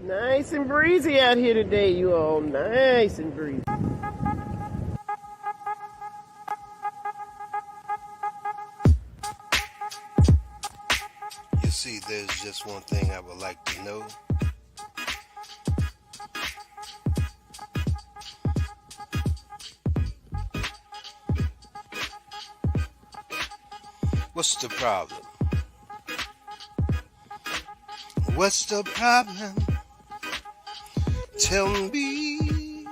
Nice and breezy out here today, you all. Nice and breezy. You see, there's just one thing I would like to know. What's the problem? What's the problem? Tell me,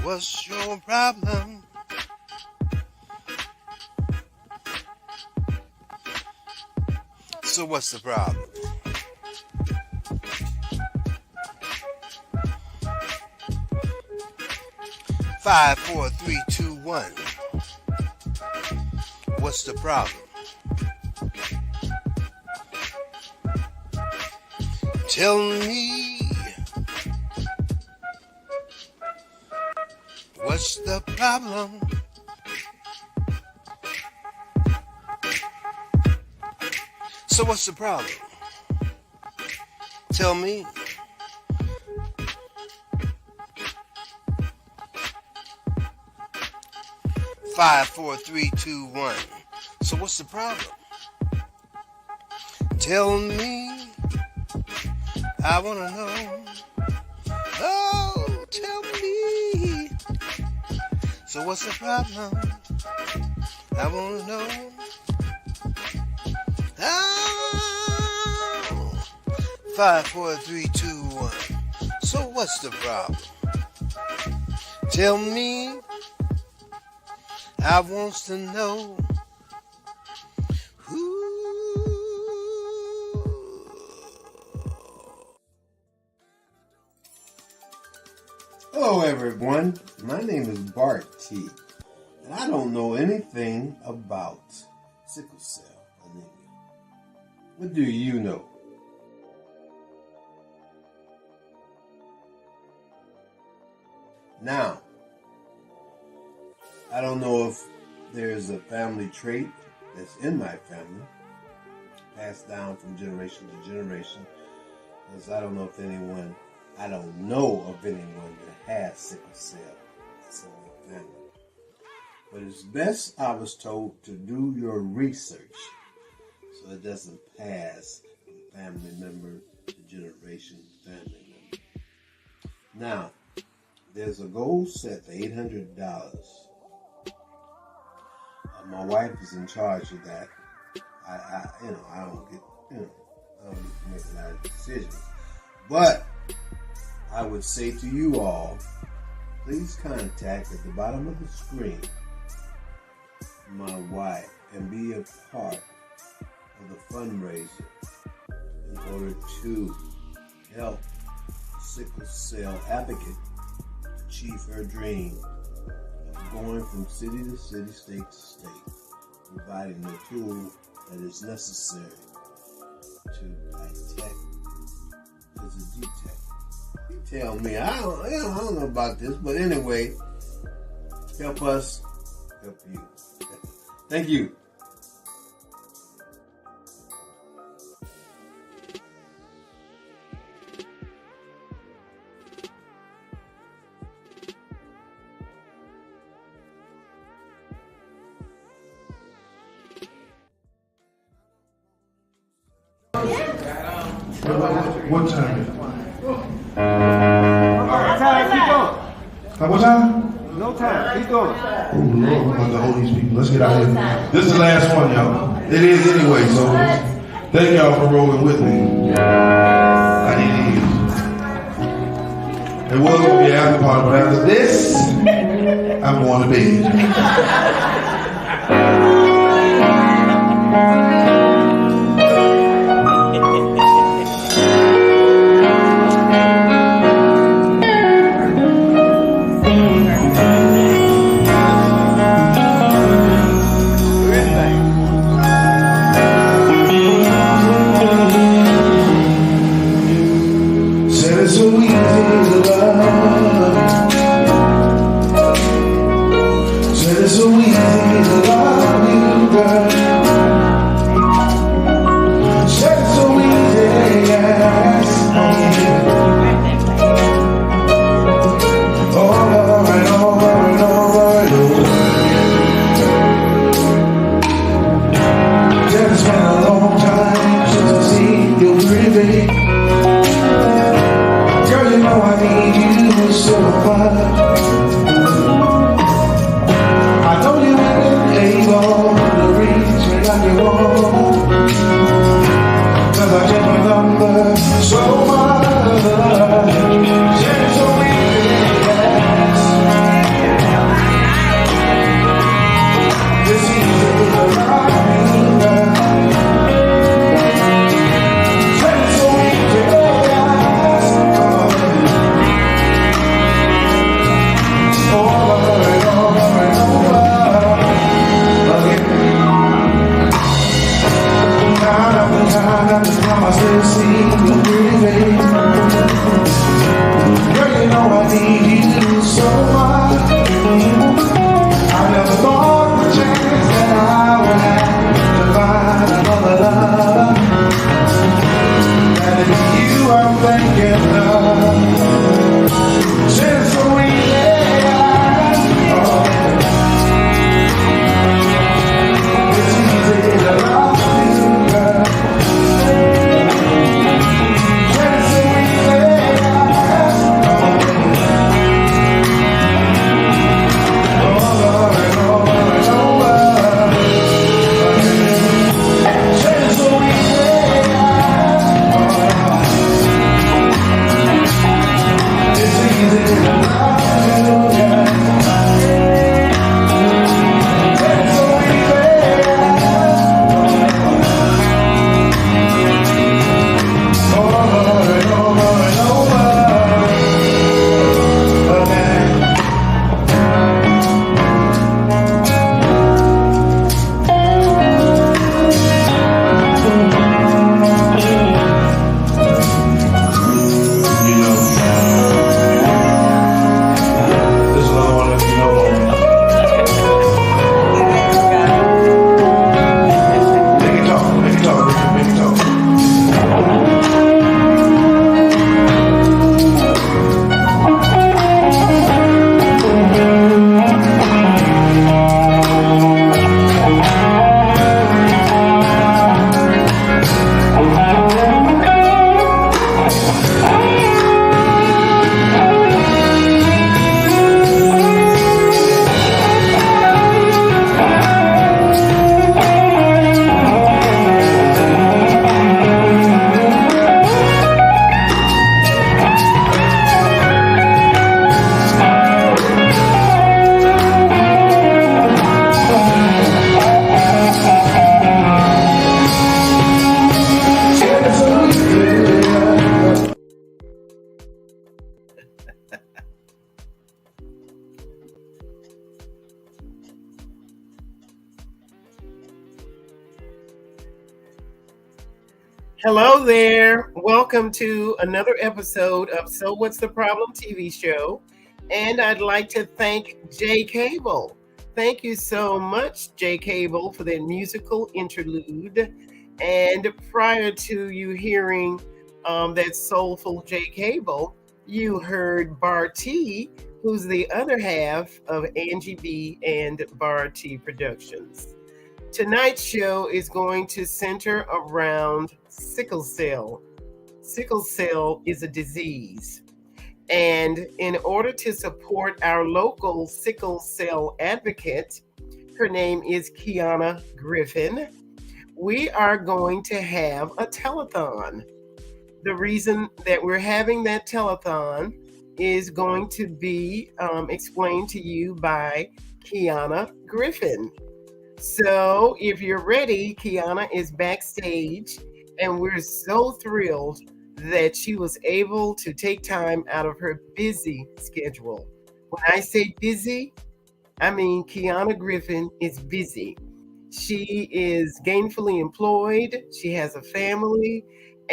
what's your problem? So what's the problem? Five, four, three, two, one. What's the problem? Tell me, what's the problem? So what's the problem? Tell me. Five, four, three, two, one. So what's the problem? Tell me. I wanna know. Oh, tell me. So what's the problem? I wanna know. Oh, 5, 4, 3, 2, 1. So what's the problem? Tell me. I wants to know. Hello everyone, my name is Bartee, and I don't know anything about sickle cell anemia. What do you know? Now, I don't know if there's a family trait that's in my family, passed down from generation to generation, because I don't know of anyone that has sickle cell that's in their family. But it's best, I was told, to do your research so it doesn't pass from family member to generation to family member. Now, there's a goal set for $800. My wife is in charge of that. I don't get to make a lot of decisions. But I would say to you all, please contact at the bottom of the screen my wife and be a part of the fundraiser in order to help sickle cell advocate achieve her dream of going from city to city, state to state, providing the tool that is necessary to detect as a detect. You tell me, I don't know about this, but anyway, help us, help you. Thank you. What time? What time? No time. Keep going. Oh, Lord, we're going to hold these people. Let's get out of here. This is the last one, y'all. It is anyway, so thank y'all for rolling with me. I need these. It was going to be an after party, but after this, I'm going to bed. number so much. It's so easy to ask. It's easy to lie. It's so easy to ask. Over and over and over again. Time after time I still see you breathing. Girl, you know I need you so much. I never thought the chance that I would have to find another love. And it's you I'm thinking of. Since so easy, it's easy to love you, girl. Since so easy, over and over and over. Since so easy, it's easy to love you, girl. Since so easy, over and over and over again. You know, this is what I want to let you know. Make it talk, Ricky, make it talk. Hello there. Welcome to another episode of So What's the Problem TV show. And I'd like to thank Jay Cable. Thank you so much, Jay Cable, for that musical interlude. And prior to you hearing that soulful Jay Cable, you heard Bartee, who's the other half of Angie BEE Bartee Productions. Tonight's show is going to center around sickle cell. Sickle cell is a disease. And in order to support our local sickle cell advocate, her name is Kiana Griffin, we are going to have a telethon. The reason that we're having that telethon is going to be explained to you by Kiana Griffin. So if you're ready, Kiana is backstage, and we're so thrilled that she was able to take time out of her busy schedule. When I say busy, I mean Kiana Griffin is busy. She is gainfully employed, she has a family,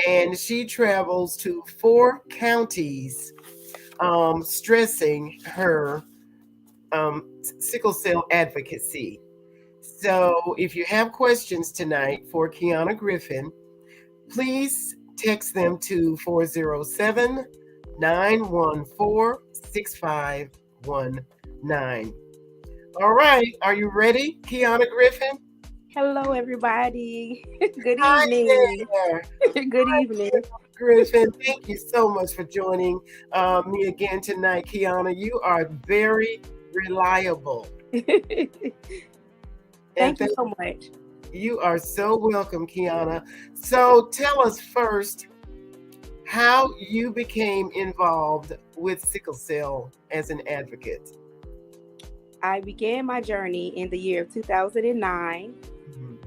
and she travels to 4 counties stressing her sickle cell advocacy. So if you have questions tonight for Kiana Griffin, please text them to 407-914-6519. All right, are you ready, Kiana Griffin? Hello, everybody. Good Hi evening. there. Good evening. Griffin, thank you so much for joining me again tonight, Kiana. You are very reliable. Thank you so much. You are so welcome, Kiana. So tell us first how you became involved with sickle cell as an advocate. I began my journey in the year of 2009. Mhm.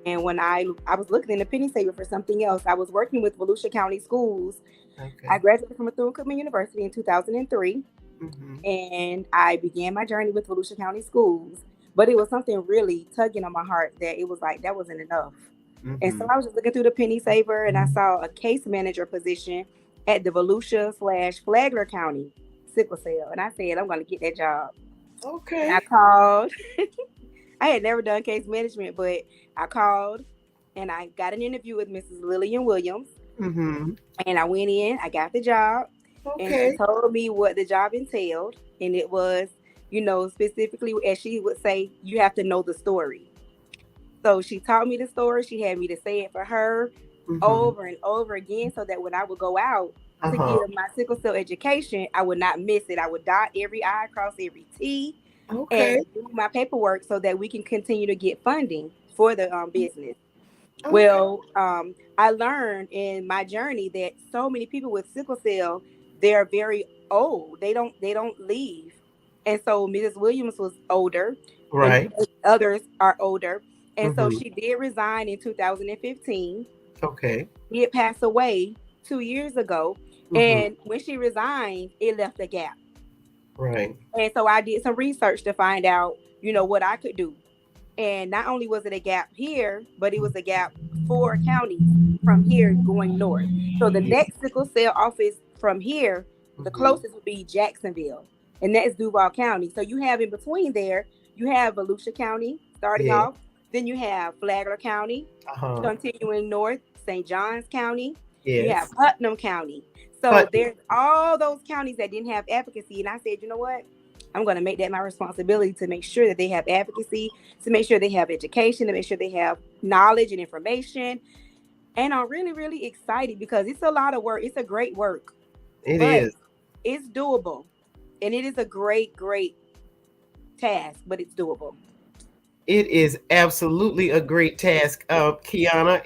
And when I was looking in the penny saver for something else, I was working with Volusia County Schools. I Okay. graduated from Bethune-Cookman University in 2003, Mm-hmm. and I began my journey with Volusia County Schools. But it was something really tugging on my heart that it was like that wasn't enough. And so Mm-hmm. I was just looking through the penny saver, and I saw a case manager position at the Volusia/Flagler County sickle cell, and I said I'm going to get that job. And I Okay. called. I had never done case management, but I called and I got an interview with Mrs. Lillian Williams. Mm-hmm. And I went in, I got the job, and she Okay. told me what the job entailed. And it was, specifically, as she would say, you have to know the story. So she taught me the story. She had me to say it for her Mm-hmm. over and over again so that when I would go out to Uh-huh. give my sickle cell education, I would not miss it. I would dot every I, cross every T, Okay. and do my paperwork so that we can continue to get funding for the business. Okay. Well, I learned in my journey that so many people with sickle cell, they're very old. They don't leave, and so Mrs. Williams was older, and Right. others are older, and so Mm-hmm. she did resign in 2015. Okay. She had passed away 2 years ago, Mm-hmm. and when she resigned, it left a gap. Right. And so I did some research to find out, what I could do. And not only was it a gap here, but it was a gap 4 counties from here going north. So the Yeah. next sickle cell office from here, the Mm-hmm. closest would be Jacksonville, and that's Duval County. So you have in between there, you have Volusia County starting Yeah. off, then you have Flagler County, Uh-huh. continuing north, St. Johns County, you have Yes. Putnam County. So But there's all those counties that didn't have advocacy. And I said, you know what? I'm going to make that my responsibility to make sure that they have advocacy, to make sure they have education, to make sure they have knowledge and information. And I'm really, really excited because it's a lot of work. It's a great work, it but is. it's doable. And it is a great, great task, but it's doable. It is absolutely a great task, Kiana.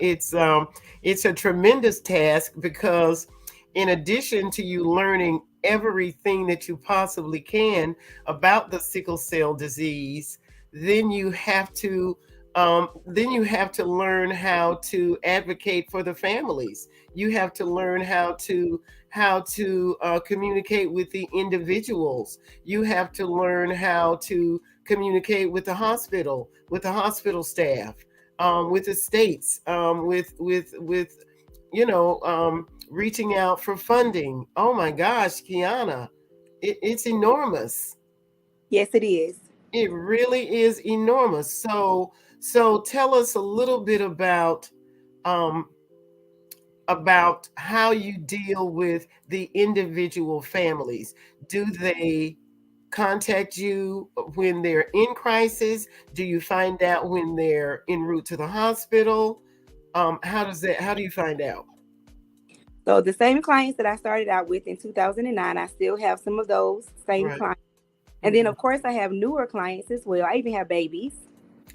It's a tremendous task because, in addition to you learning everything that you possibly can about the sickle cell disease, then you have to learn how to advocate for the families. You have to learn how to communicate with the individuals. You have to learn how to communicate with the hospital staff, with the states, with reaching out for funding. Oh my gosh, Kiana, it's enormous. Yes, it is. It really is enormous. So tell us a little bit um, about how you deal with the individual families. Do they contact you when they're in crisis? Do you find out when they're en route to the hospital? How do you find out? So the same clients that I started out with in 2009, I still have some of those same Right. clients. And then, Mhm. of course, I have newer clients as well. I even have babies.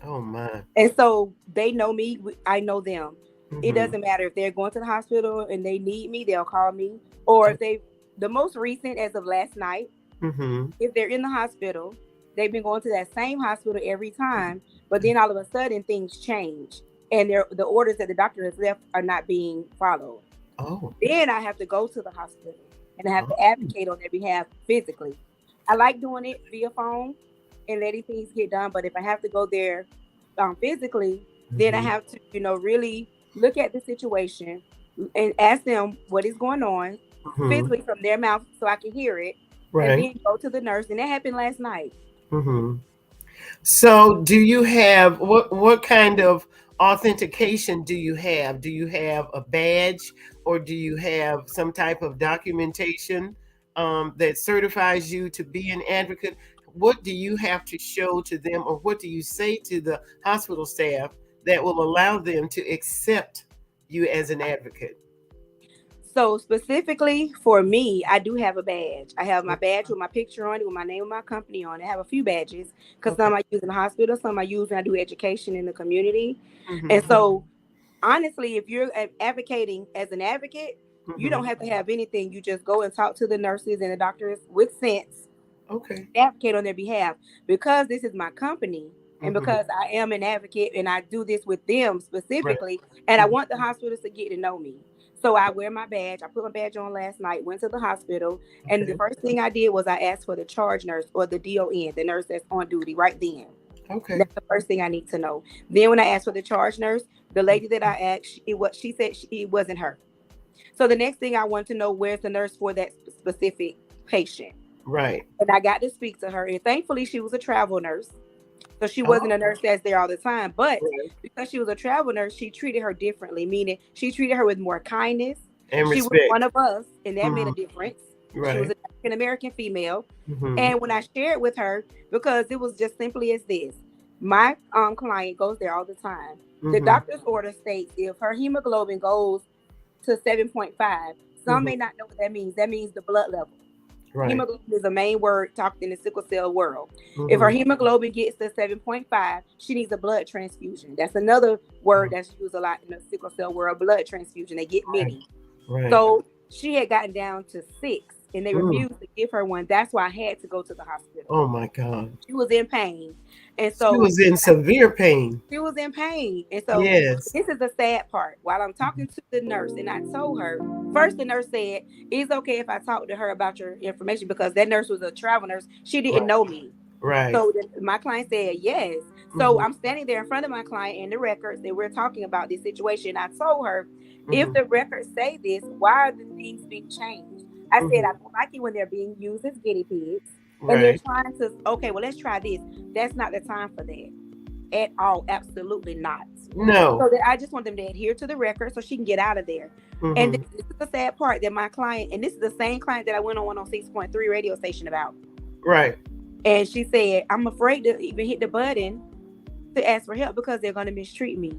Oh my. And so they know me, I know them. It Mm-hmm. doesn't matter if they're going to the hospital and they need me, they'll call me. Or if the most recent as of last night, Mm-hmm. if they're in the hospital, they've been going to that same hospital every time, but then all of a sudden things change and the orders that the doctor has left are not being followed. Oh. Then I have to go to the hospital and I have Oh. to advocate on their behalf physically. I like doing it via phone and letting things get done, but if I have to go there physically, then I Mm-hmm. have to, really look at the situation and ask them what is going on Mm-hmm. physically from their mouth so I can hear it, and Right. then go to the nurse. And that happened last night. Mm-hmm. So, do you have what kind of authentication do you have? Do you have a badge, or do you have some type of documentation that certifies you to be an advocate? What do you have to show to them, or what do you say to the hospital staff that will allow them to accept you as an advocate? So specifically for me, I do have a badge. I have my badge with my picture on it, with my name and my company on it. I have a few badges because some I use in the hospital, some I use when I do education in the community. And so honestly, if you're advocating as an advocate, you don't have to have anything. You just go and talk to the nurses and the doctors with sense. Okay. Advocate on their behalf because this is my company and because I am an advocate and I do this with them specifically, and I want the hospitals to get to know me. So I wear my badge. I put my badge on last night, went to the hospital, and the first thing I did was I asked for the charge nurse or the DON, the nurse that's on duty right then. Okay. That's the first thing I need to know. Then when I asked for the charge nurse, the lady that I asked, she said it wasn't her. So the next thing I want to know, where's the nurse for that specific patient? Right. And I got to speak to her. And thankfully, she was a travel nurse. So she wasn't a nurse that's there all the time. But because she was a travel nurse, she treated her differently, meaning she treated her with more kindness. And she respect. was one of us, and that made a difference. Right. She was an African-American female. And when I shared with her, because it was just simply as this, my client goes there all the time. The doctor's order states if her hemoglobin goes to 7.5, some may not know what that means. That means the blood level. Right. Hemoglobin is a main word talked in the sickle cell world. If her hemoglobin gets to 7.5, she needs a blood transfusion. That's another word that's used a lot in the sickle cell world, blood transfusion. They get many. Right. So she had gotten down to 6 and they refused to give her one. That's why I had to go to the hospital. Oh my God. She was in pain. And so she was in severe pain. She was in pain. And so this is the sad part. While I'm talking to the nurse and I told her, first the nurse said, it's okay if I talk to her about your information because that nurse was a travel nurse. She didn't know me. Right. So my client said yes. So I'm standing there in front of my client and the records and we're talking about this situation. I told her, if the records say this, why are the things being changed? I said, I don't like it when they're being used as guinea pigs. And they're trying to, okay, well, let's try this. That's not the time for that at all. Absolutely not. No. So I just want them to adhere to the record so she can get out of there. And this is the sad part that my client, and this is the same client that I went on 106.3 radio station about. Right. And she said, I'm afraid to even hit the button to ask for help because they're going to mistreat me.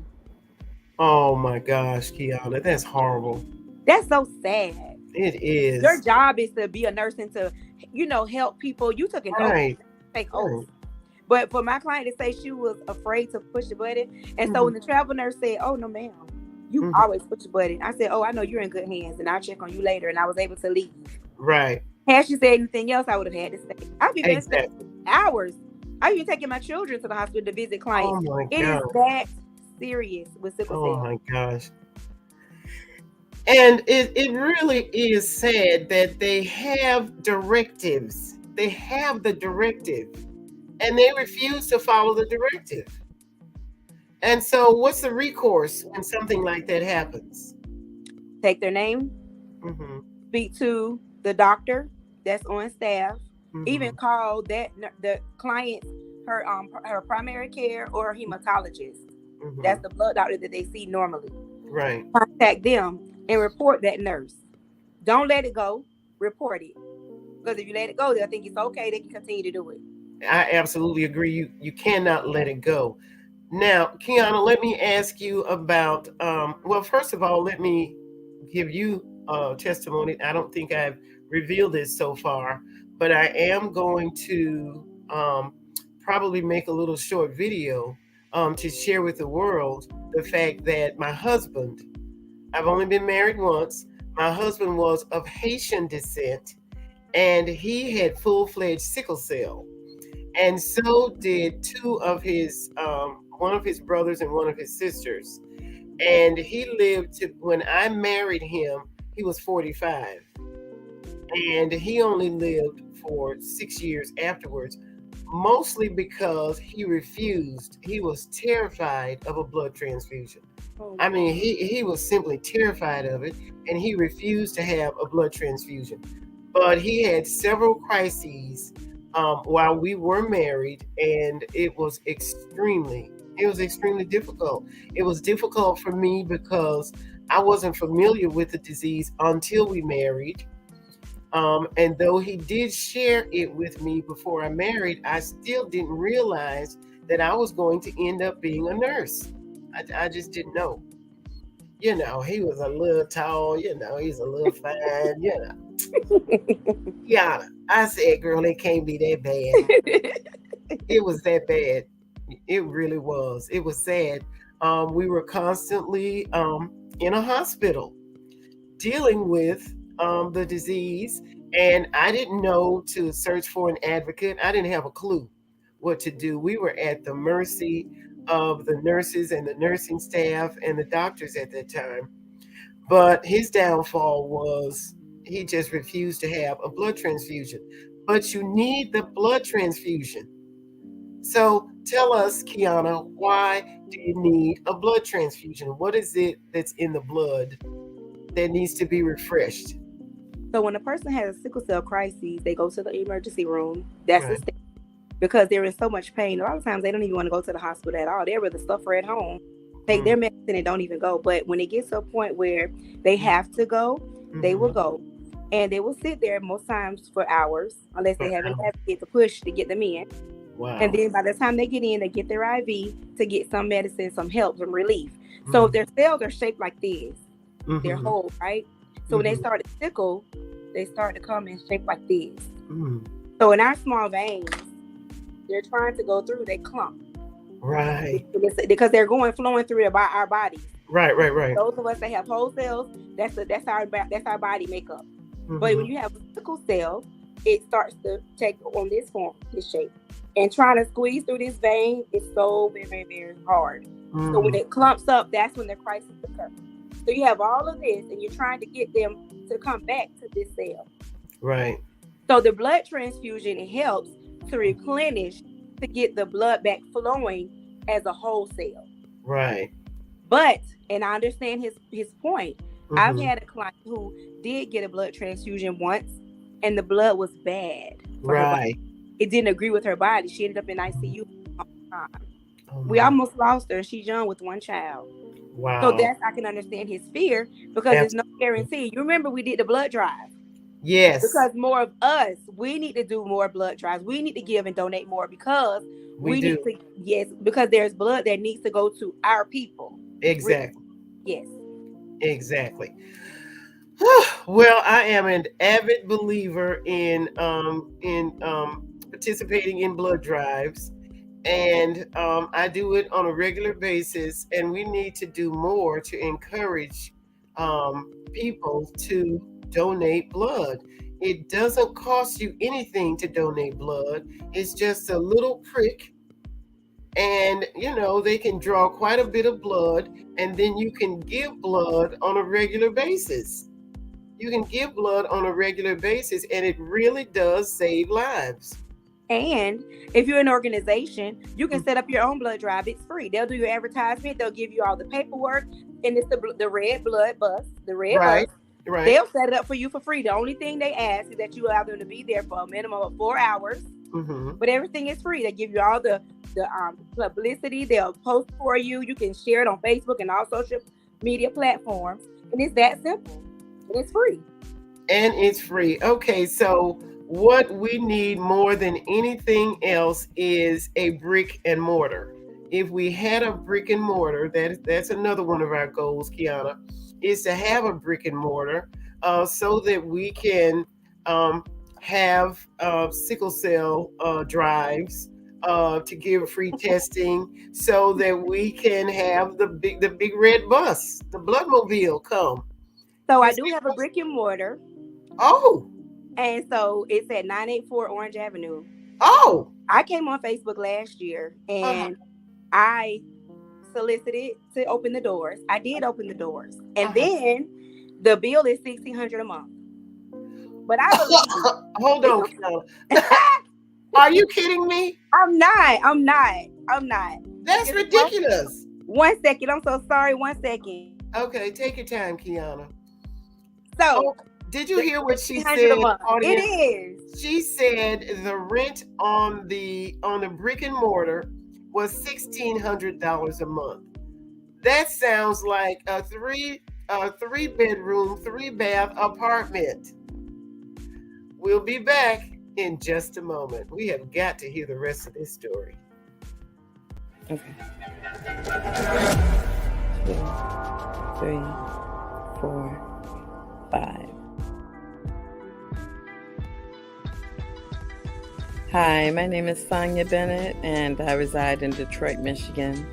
Oh my gosh, Kiana, that's horrible. That's so sad. It is. Your job is to be a nurse and to, help people. You took an oath, take oath. But for my client to say she was afraid to push the button, and so when the travel nurse said, "Oh no, ma'am, you always push the button," I said, "Oh, I know you're in good hands, and I'll check on you later." And I was able to leave. Right. Had she said anything else, I would have had to stay. I'd be there hours. I've been taking my children to the hospital to visit clients. Oh my it God. Is that serious with sickle cell. Oh my gosh. And it really is sad that they have directives. They have the directive and they refuse to follow the directive. And so what's the recourse when something like that happens? Take their name, speak to the doctor that's on staff, even call the client her primary care or her hematologist. That's the blood doctor that they see normally. Right. Contact them and report that nurse. Don't let it go. Report it. Because if you let it go, they'll think it's okay. They can continue to do it. I absolutely agree. You cannot let it go. Now, Kiana, let me ask you about, well, first of all, let me give you testimony. I don't think I've revealed this so far, but I am going to probably make a little short video to share with the world the fact that my husband, I've only been married once. My husband was of Haitian descent, and he had full-fledged sickle cell. And so did two of his, one of his brothers and one of his sisters. And he lived to, when I married him, he was 45. And he only lived for 6 years afterwards, mostly because he refused. He was terrified of a blood transfusion. I mean, he was simply terrified of it, and he refused to have a blood transfusion. But he had several crises while we were married, and it was extremely difficult. It was difficult for me because I wasn't familiar with the disease until we married. And though he did share it with me before I married, I still didn't realize that I was going to end up being a nurse. I just didn't know. You know, he was a little tall, you know, he's a little fine, you know. Yeah, I said, girl, it can't be that bad. It was that bad. It really was. It was sad. We were constantly in a hospital dealing with the disease, and I didn't know to search for an advocate. I didn't have a clue what to do. We were at the mercy of the nurses and the nursing staff and the doctors at that time. But his downfall was he just refused to have a blood transfusion. But you need the blood transfusion. So tell us, Kiana, why do you need a blood transfusion? What is it that's in the blood that needs to be refreshed? So when a person has a sickle cell crisis, they go to the emergency room. That's the Right. step. Because there is so much pain. A lot of times they don't even want to go to the hospital at all. They'd rather suffer at home, take their medicine and don't even go. But when it gets to a point where they have to go, they will go. And they will sit there most times for hours, unless they have an advocate to push to get them in. Wow. And then by the time they get in, they get their IV to get some medicine, some help, some relief. So if their cells are shaped like this, they're whole, right? So when they start to sickle, they start to come in shape like this. So in our small veins, they're trying to go through, they clump. Right. Because they're flowing through our bodies. Right. Those of us that have whole cells, that's our body makeup. But when you have a sickle cell, it starts to take on this form, this shape. And trying to squeeze through this vein is so very, very, very hard. So when it clumps up, that's when the crisis occurs. So you have all of this, and you're trying to get them to come back to this cell. Right. So the blood transfusion, it helps to replenish, to get the blood back flowing as a whole cell. Right. But, and I understand his point. I've had a client who did get a blood transfusion once, and the blood was bad. Right. It didn't agree with her body. She ended up in ICU all the time. Oh, We almost lost her. She's young with one child. wow. So that's, I can understand his fear, because there's no guarantee. You remember we did the blood drive. Yes. Because more of us, we need to do more blood drives. We need to give and donate more, because we need to, yes, because there's blood that needs to go to our people. Exactly. Yes. Exactly. Well, I am an avid believer in participating in blood drives, and I do it on a regular basis. And we need to do more to encourage people to donate blood. It doesn't cost you anything to donate blood. It's just a little prick, and you know they can draw quite a bit of blood, and then you can give blood on a regular basis. You can give blood on a regular basis, and it really does save lives. And if you're an organization, you can set up your own blood drive. It's free. They'll do your advertisement. They'll give you all the paperwork, and it's the red blood bus, the red bus. Right. They'll set it up for you for free. The only thing they ask is that you allow them to be there for a minimum of 4 hours. But everything is free. They give you all the publicity. They'll post for you. You can share it on Facebook and all social media platforms. And it's that simple. And it's free. And it's free. Okay, so what we need more than anything else is a brick and mortar. If we had a brick and mortar, that's another one of our goals, Kiana, is to have a brick and mortar so that we can have sickle cell drives to give free testing, so that we can have the big red bus, the bloodmobile, come. So I do have a brick and mortar. Oh. And so it's at 984 Orange Avenue. Oh. I came on Facebook last year, and I solicited to open the doors. I did open the doors. And then the bill is $1,600 a month. But I believe hold on. Are you kidding me? I'm not. That's ridiculous. One second. I'm so sorry. 1 second. Okay, take your time, Kiana. So, did you hear what she said? It is. She said the rent on the brick and mortar was $1,600 a month. That sounds like a three bedroom, 3-bath apartment. We'll be back in just a moment. We have got to hear the rest of this story. Okay. 2, 3, 4, 5. Hi, my name is Sonia Bennett, and I reside in Detroit, Michigan.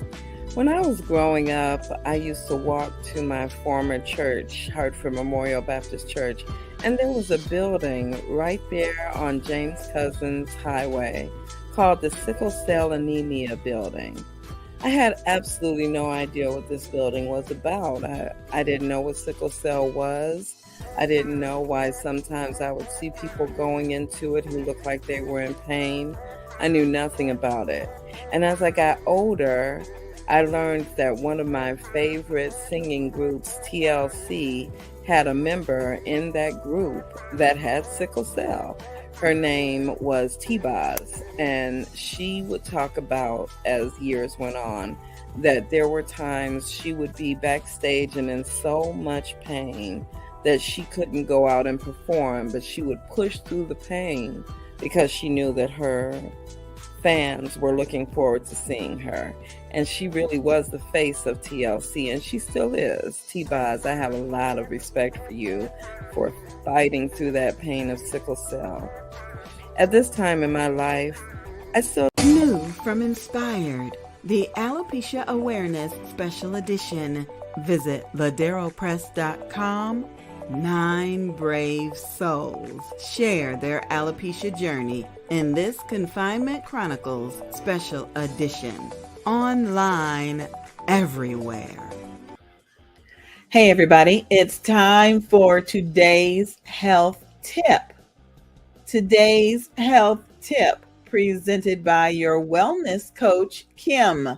When I was growing up, I used to walk to my former church, Hartford Memorial Baptist Church, and there was a building right there on James Cousins Highway called the Sickle Cell Anemia Building. I had absolutely no idea what this building was about. I didn't know what sickle cell was. I didn't know why sometimes I would see people going into it who looked like they were in pain. I knew nothing about it. And as I got older, I learned that one of my favorite singing groups, TLC, had a member in that group that had sickle cell. Her name was T-Boz, and she would talk about, as years went on, that there were times she would be backstage and in so much pain that she couldn't go out and perform, but she would push through the pain because she knew that her fans were looking forward to seeing her. And she really was the face of TLC, and she still is. T-Boz, I have a lot of respect for you for fighting through that pain of sickle cell. At this time in my life, I still New from Inspired, the Alopecia Awareness Special Edition. Visit laderopress.com. 9 brave souls share their alopecia journey in this Confinement Chronicles Special Edition. Online everywhere. Hey everybody, it's time for today's health tip. Today's health tip presented by your wellness coach, Kim.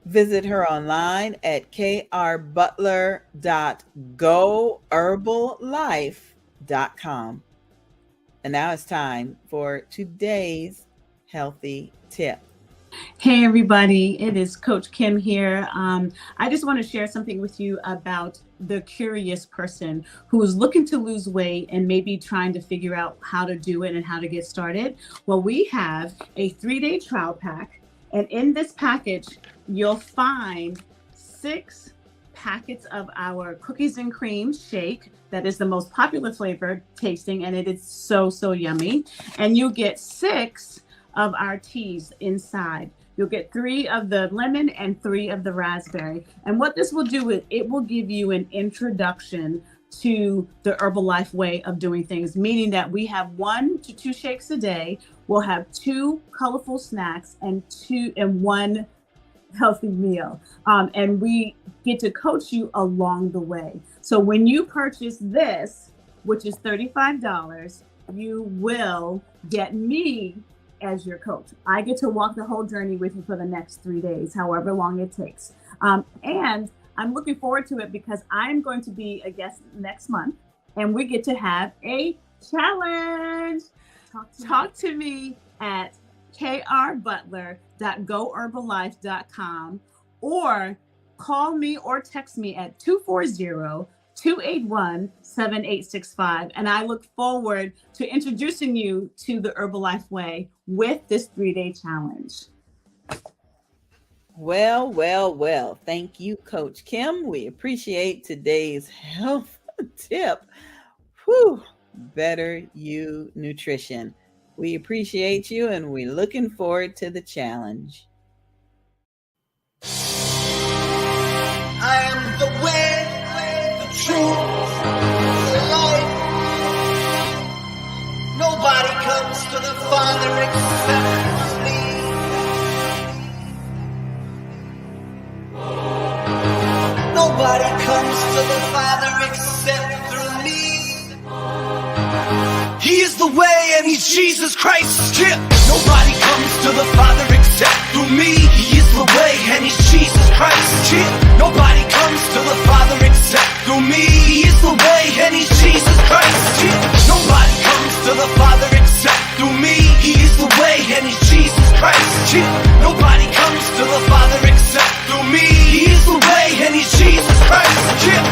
Visit her online at krbutler.goherballife.com. And now it's time for today's healthy tip. Hey everybody, it is Coach Kim here. I just want to share something with you about the curious person who is looking to lose weight and maybe trying to figure out how to do it and how to get started. Well, we have a 3-day trial pack, and in this package, you'll find 6 packets of our cookies and cream shake. That is the most popular flavor tasting, and it is so yummy. And you get 6 of our teas inside. You'll get 3 of the lemon and 3 of the raspberry. And what this will do is it will give you an introduction to the Herbalife way of doing things, meaning that we have 1 to 2 shakes a day. We'll have 2 colorful snacks and 1 healthy meal. And we get to coach you along the way. So when you purchase this, which is $35, you will get me as your coach. I get to walk the whole journey with you for the next 3 days, however long it takes. And I'm looking forward to it because I'm going to be a guest next month, and we get to have a challenge. Talk to me at krbutler.goherballife.com, or call me or text me at 240-281-7865. And I look forward to introducing you to the Herbalife way with this 3-day challenge. Well. Thank you, Coach Kim. We appreciate today's health tip. Better You Nutrition. We appreciate you, and we're looking forward to the challenge. I am the way, the truth, the life. Nobody comes to the Father except through me. Nobody comes to the Father except through me. He is the way and he's Jesus Christ. Yeah. Nobody comes to the Father except through me. He is the way and he's Jesus Christ. Yeah. Nobody comes to the Father except through me. He is the way and he's Jesus Christ. Yeah. Nobody comes to the Father except through me. He is the way and he's Jesus Christ. Yeah. Nobody comes to the Father except through me. He is the way and he's Jesus Christ. Yeah.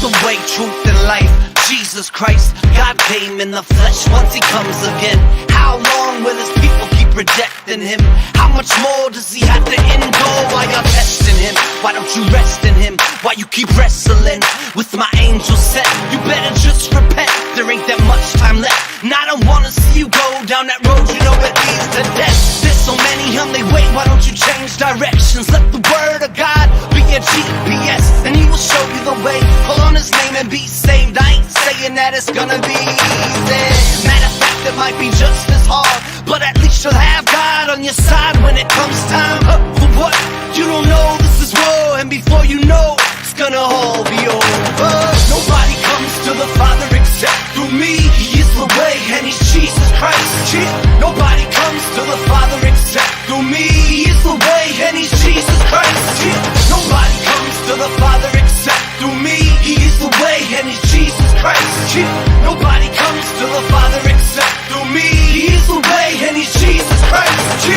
The way, truth, and life. Jesus Jesus Christ. God came in the flesh once he comes again. How long will his people keep rejecting him? How much more does he have to endure while you're testing him? Why don't you rest in him? Why you keep wrestling with my angel set? You better just repent, there ain't that much time left. And I don't wanna see you go down that road, you know it leads to death. There's so many they wait, why don't you change directions? Let the word of God be your GPS, and he will show you the way. Call on his name and be saved. I ain't saying that it's gonna be easy. Matter of fact, it might be just as hard, but at least you'll have God on your side when it comes time. For what? You don't know this is war, and before you know, it's gonna all be over. Nobody comes to the Father except through me. He is the way, and he's Jesus Christ. Nobody comes to the Father except through me. He is the way, and he's Jesus Christ. Nobody comes to the Father except through me. He is the way, and he's Jesus Christ. Nobody comes to the Father except through me. He is the way, and he's Jesus Christ.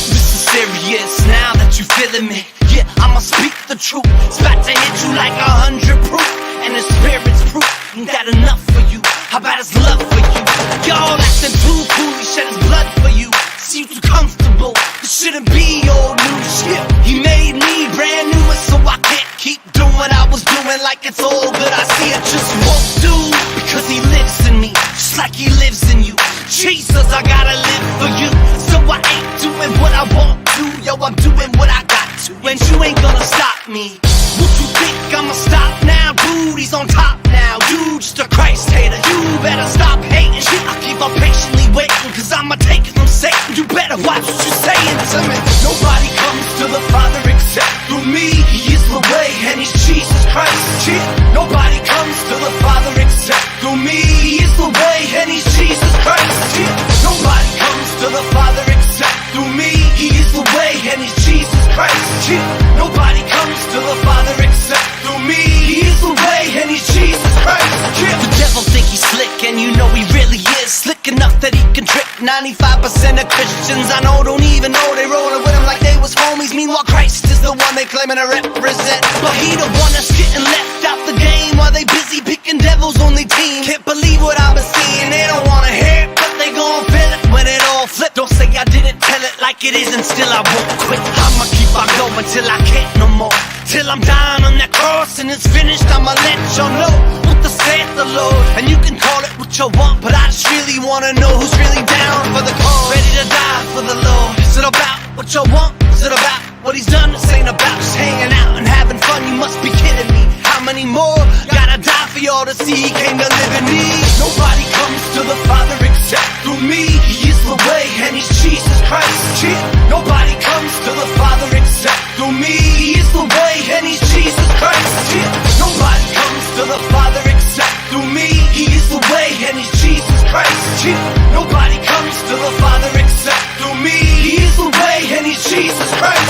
This is serious now that you feeling me. Yeah, I'ma speak the truth. It's about to hit you like 100 proof, and the spirit's proof. Ain't that enough for you? How about his love for you? Y'all acting too cool, he shed his blood for you. See you too comfortable, this shouldn't be your new shit. He made me brand new, and so I can't keep doing what I was doing like it's all good. I see it just won't do, because he lives in me, just like he lives in you. Jesus, I gotta live for you, so I ain't doing what I want to. Yo, I'm doing what I got to, and you ain't gonna stop me. What you think I'ma stop now? Booty's on top now. You just a Christ hater, you better stop hating. I keep on patiently waiting, cause I'ma take it from Satan. You better watch what you're saying to me. Nobody comes to the Father except through me. He is the way, and he's Jesus Christ. Nobody comes to the Father except through me. He is the way, and he's Jesus Christ. Nobody comes to the Father except through me. He is the way, and he's Jesus Christ. Nobody comes to the Father except through me. He is the way, and he's Jesus Christ. The devil think he's slick, and you know he really is. Slick enough that he can trick 95% of Christians I know don't even know they rolling with him like they was homies. Meanwhile, Christ is the one they claiming to represent, but he the one that's getting left out the game while they busy picking devils on their team. Can't believe what I've been seeing. They don't wanna hear it, but they gon' feel it when it all flip. Don't say I didn't tell it like it is, and still I won't quit. I'ma keep on going till I can't no more, till I'm down on that cross and it's finished. I'ma let y'all know what the saith the Lord, and you can call it what you want, but I just really wanna know who's really down for the cause, ready to die for the Lord. Is it about what you want? Is it about what he's done? This ain't about just hanging out and having fun. You must be kidding me. How many more gotta die for y'all to see he came to live in me? Nobody comes to the Father except through me. He is the way, and he's Jesus Christ. Nobody comes to the Father except through me. He is the way, and he's Jesus Christ. Nobody comes to the Father except through me. He is the way, and he's Jesus Christ. Nobody comes to the Father except through me. He is the way, and he's Jesus Christ.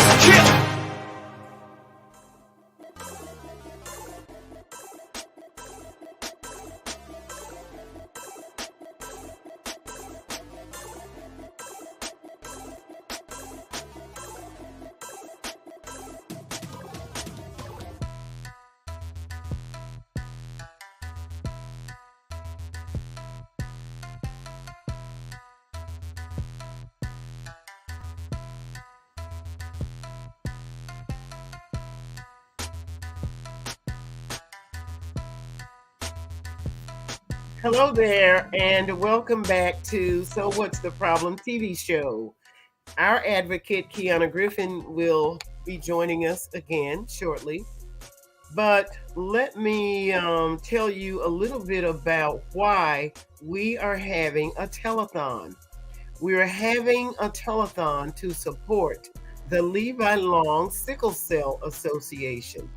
Hello there, and welcome back to So What's the Problem TV show. Our advocate, Kiana Griffin, will be joining us again shortly. But let me tell you a little bit about why we are having a telethon. We are having a telethon to support the Levi Long Sickle Cell Association.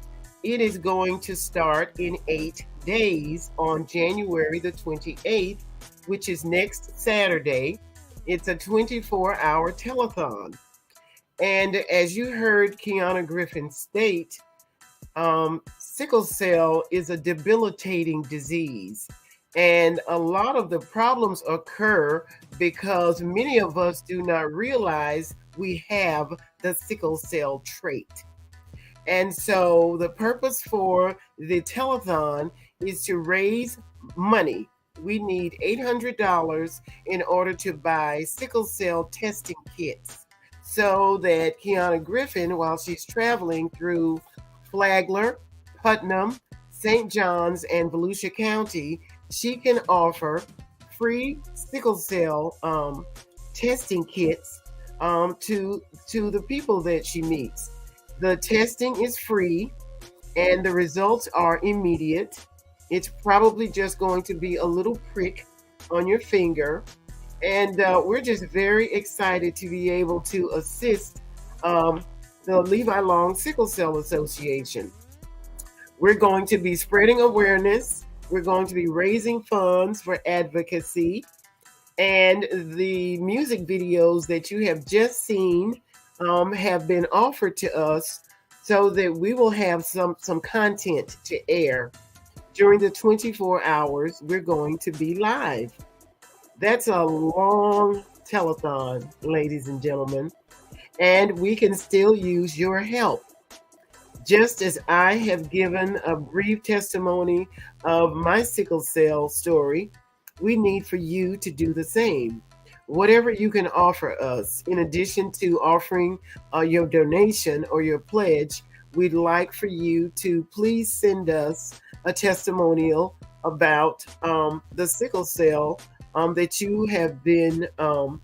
It is going to start in 8 days on January the 28th, which is next Saturday. It's a 24-hour telethon. And as you heard Kiana Griffin state, sickle cell is a debilitating disease. And a lot of the problems occur because many of us do not realize we have the sickle cell trait. And so the purpose for the telethon is to raise money. We need $800 in order to buy sickle cell testing kits so that Kiana Griffin, while she's traveling through Flagler, Putnam, St. John's, and Volusia County, she can offer free sickle cell testing kits to the people that she meets. The testing is free and the results are immediate. It's probably just going to be a little prick on your finger. And we're just very excited to be able to assist the Levi Long Sickle Cell Association. We're going to be spreading awareness. We're going to be raising funds for advocacy. And the music videos that you have just seen have been offered to us so that we will have some content to air. During the 24 hours, we're going to be live. That's a long telethon, ladies and gentlemen, and we can still use your help. Just as I have given a brief testimony of my sickle cell story, we need for you to do the same. Whatever you can offer us, in addition to offering your donation or your pledge, we'd like for you to please send us a testimonial about the sickle cell that you have been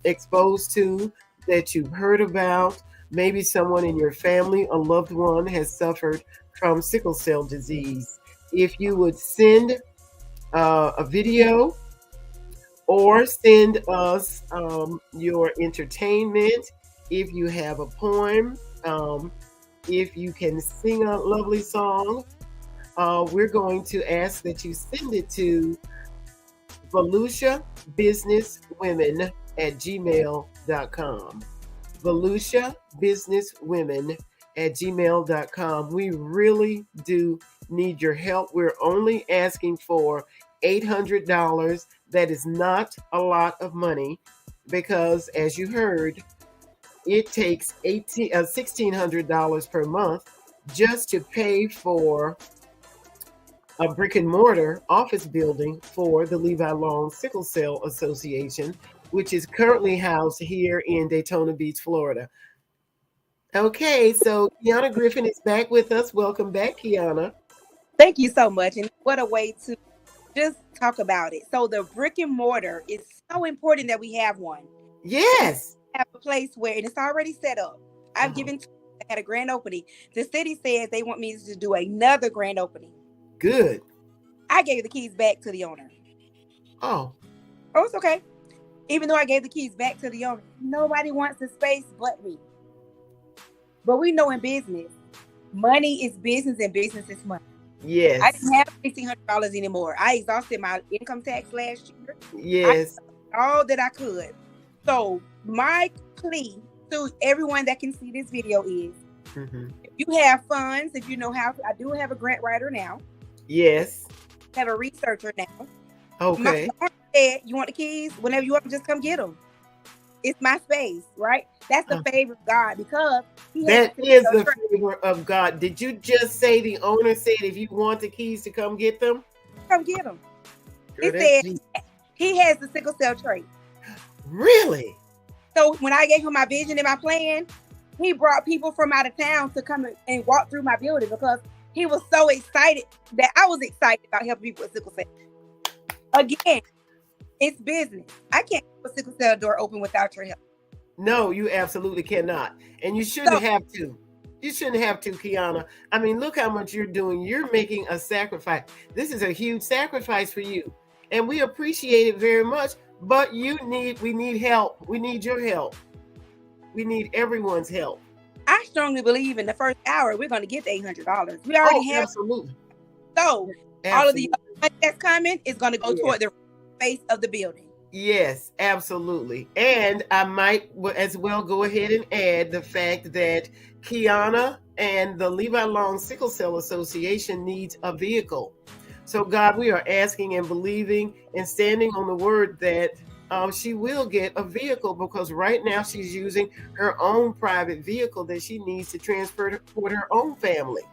exposed to, that you've heard about. Maybe someone in your family, a loved one, has suffered from sickle cell disease. If you would send a video or send us your entertainment, if you have a poem, if you can sing a lovely song, we're going to ask that you send it to VolusiaBusinessWomen@gmail.com. VolusiaBusinessWomen@gmail.com. We really do need your help. We're only asking for $800. That is not a lot of money because, as you heard, it takes $1,600 per month just to pay for a brick and mortar office building for the Levi Long Sickle Cell Association, which is currently housed here in Daytona Beach, Florida. Okay, so Kiana Griffin is back with us. Welcome back, Kiana. Thank you so much. And what a way to just talk about it. So the brick and mortar is so important that we have one. Yes. Have a place where, and it's already set up. I've given, I had a grand opening. The city says they want me to do another grand opening. Good. I gave the keys back to the owner. Oh, it's okay. Even though I gave the keys back to the owner, nobody wants the space but me. But we know in business, money is business and business is money. Yes. I didn't have $1,600 anymore. I exhausted my income tax last year. Yes. All that I could. So my plea to everyone that can see this video is, if you have funds, if you know how, I do have a grant writer now. Yes. Have a researcher now. Okay. My said, you want the keys? Whenever you want them, just come get them. It's my space, right? That's the favor of God, because that is the favor of God. Did you just say the owner said if you want the keys to come get them? Come get them. Girl, He said he has the sickle cell trait. Really? So when I gave him my vision and my plan, he brought people from out of town to come and walk through my building because he was so excited that I was excited about helping people with sickle cell. Again, it's business. I can't keep a sickle cell door open without your help. No, you absolutely cannot. And you shouldn't have to. You shouldn't have to, Kiana. I mean, look how much you're doing. You're making a sacrifice. This is a huge sacrifice for you. And we appreciate it very much. But we need help. We need your help. We need everyone's help. I strongly believe in the first hour, we're going to get the $800. We already have. Absolutely. So all of the money that's coming is going to go toward the face of the building. Yes, absolutely. And I might as well go ahead and add the fact that Kiana and the Levi Long Sickle Cell Association needs a vehicle. So God, we are asking and believing and standing on the word that she will get a vehicle, because right now she's using her own private vehicle that she needs to transport her own family.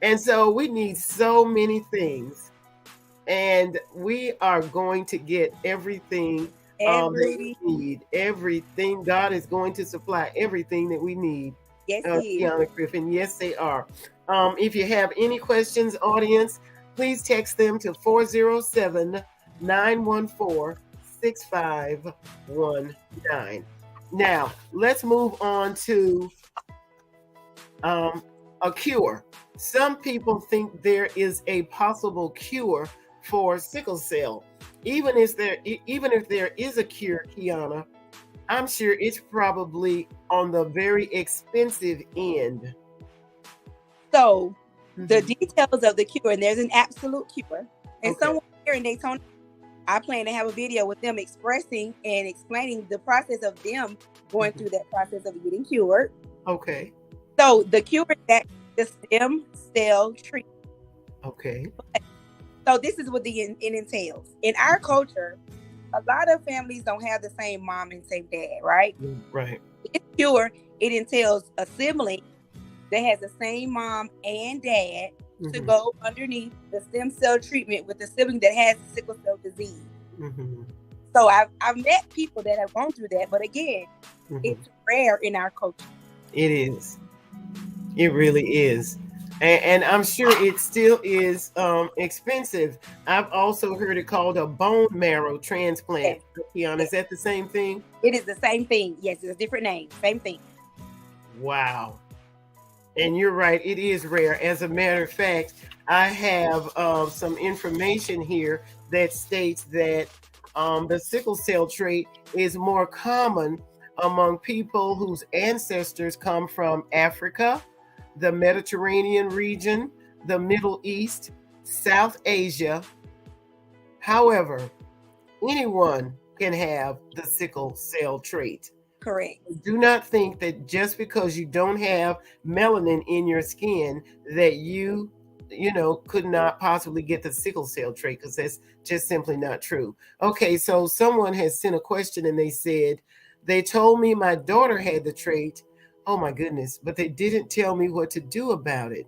And so we need so many things. and we are going to get everything that we need. Everything. God is going to supply everything that we need. Yes, He is. Kiana Griffin. Yes, they are. If you have any questions, audience, please text them to 407-914-6519. Now, let's move on to a cure. Some people think there is a possible cure for sickle cell. Even if there is a cure, Kiana, I'm sure it's probably on the very expensive end. So the details of the cure, and there's an absolute cure. And someone here in Daytona, I plan to have a video with them expressing and explaining the process of them going through that process of getting cured. Okay. So the cure is that the stem cell treatment. Okay. So this is what it entails. In our culture, a lot of families don't have the same mom and same dad, right? Right. This cure, it entails a sibling that has the same mom and dad to go underneath the stem cell treatment with the sibling that has sickle cell disease. So I've met people that have gone through that, but again, it's rare in our culture. It is. It really is. And I'm sure it still is expensive. I've also heard it called a bone marrow transplant. Kiana, is that the same thing? It is the same thing. Yes, it's a different name. Same thing. Wow. And you're right. It is rare. As a matter of fact, I have some information here that states that the sickle cell trait is more common among people whose ancestors come from Africa, the Mediterranean region, the Middle East, South Asia. However, anyone can have the sickle cell trait. Correct. Do not think that just because you don't have melanin in your skin that you could not possibly get the sickle cell trait, because that's just simply not true. Okay, so someone has sent a question and they said, they told me my daughter had the trait. Oh my goodness, but they didn't tell me what to do about it.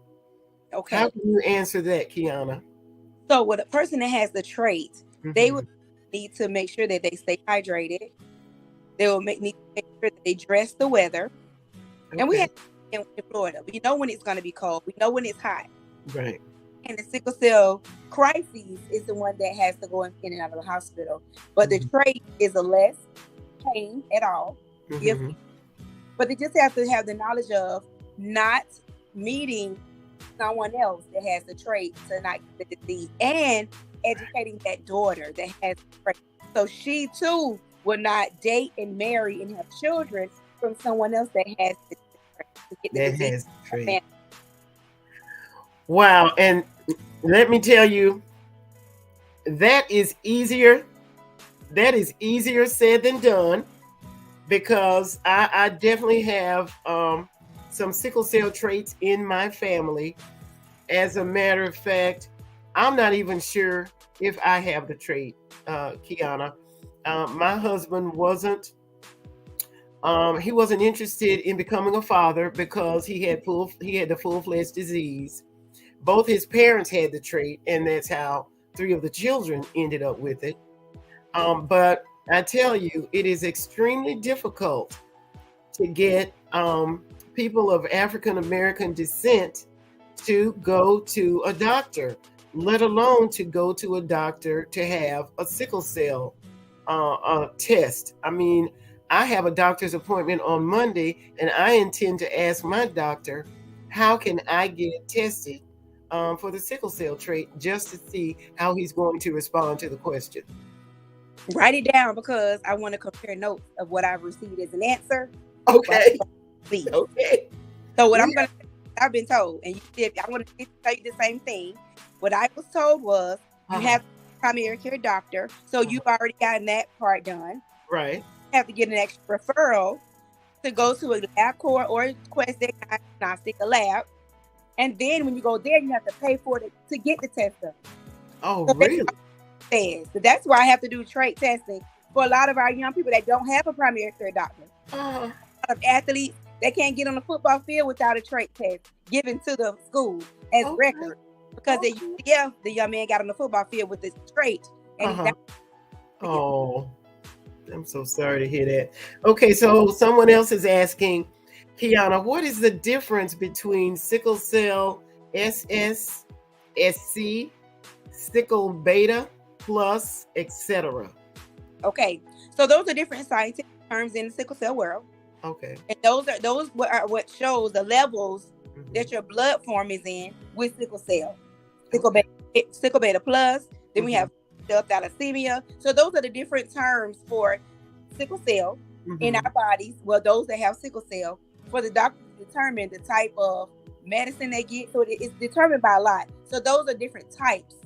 Okay. How can you answer that, Kiana? So with a person that has the trait, they would need to make sure that they stay hydrated. They will need to make sure that they dress the weather. Okay. And we have in Florida, we know when it's going to be cold. We know when it's hot. Right. And the sickle cell crisis is the one that has to go in and out of the hospital. But the trait is a less pain at all. But they just have to have the knowledge of not meeting someone else that has the trait to not get the disease, and educating that daughter that has the trait. So she too will not date and marry and have children from someone else that has the trait. Wow. And let me tell you, that is easier said than done, because I definitely have some sickle cell traits in my family. As a matter of fact, I'm not even sure if I have the trait, Kiana. My husband wasn't interested in becoming a father because he had the full-fledged disease. Both his parents had the trait, and that's how 3 of the children ended up with it. But I tell you, it is extremely difficult to get people of African American descent to go to a doctor, let alone to go to a doctor to have a sickle cell test. I mean, I have a doctor's appointment on Monday, and I intend to ask my doctor, how can I get tested for the sickle cell trait, just to see how he's going to respond to the question. Write it down, because I want to compare notes of what I've received as an answer. Okay. Okay. So what I've been told, and I want to tell you the same thing. What I was told was you have a primary care doctor, so you've already gotten that part done. Right. You have to get an extra referral to go to a LabCorp or Quest Diagnostic, a lab. And then when you go there, you have to pay for it to get the test done. Oh, so really? So that's why I have to do trait testing for a lot of our young people that don't have a primary care doctor. A lot of athletes, they can't get on the football field without a trait test given to the school as record. because the young man got on the football field with this trait, and he died. Oh, I'm so sorry to hear that. Okay, so someone else is asking, Kiana, what is the difference between sickle cell SS, SC, sickle beta plus, etc.? Okay, so those are different scientific terms in the sickle cell world. Okay, and those are what shows the levels that your blood form is in with sickle cell. Sickle beta plus. Then we have cell thalassemia. So those are the different terms for sickle cell in our bodies. Well, those that have sickle cell, for the doctor to determine the type of medicine they get. So it's determined by a lot. So those are different types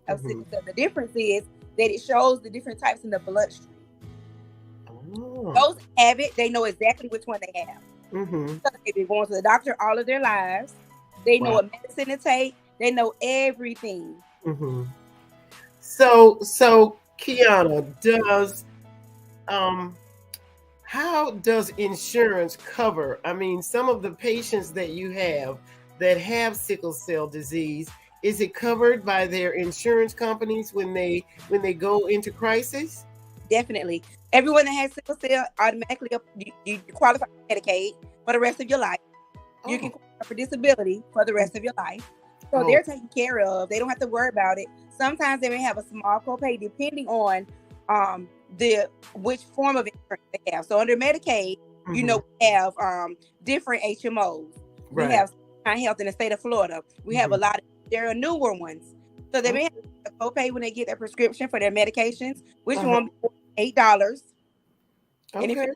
of sickle cell. The difference is that it shows the different types in the bloodstream. Those that have it, they know exactly which one they have. So they've been going to the doctor all of their lives. They know what medicine to take. They know everything. So Kiana, how does insurance cover? I mean, some of the patients that you have that have sickle cell disease, is it covered by their insurance companies when they go into crisis? Definitely. Everyone that has sickle cell automatically you qualify for Medicaid for the rest of your life. You can qualify for disability for the rest of your life. So they're taken care of. They don't have to worry about it. Sometimes they may have a small copay depending on which form of insurance they have. So under Medicaid, we have different HMOs. We have Health in the state of Florida. We have a lot. There are newer ones. So they may have a copay when they get their prescription for their medications, which won't be $8. And if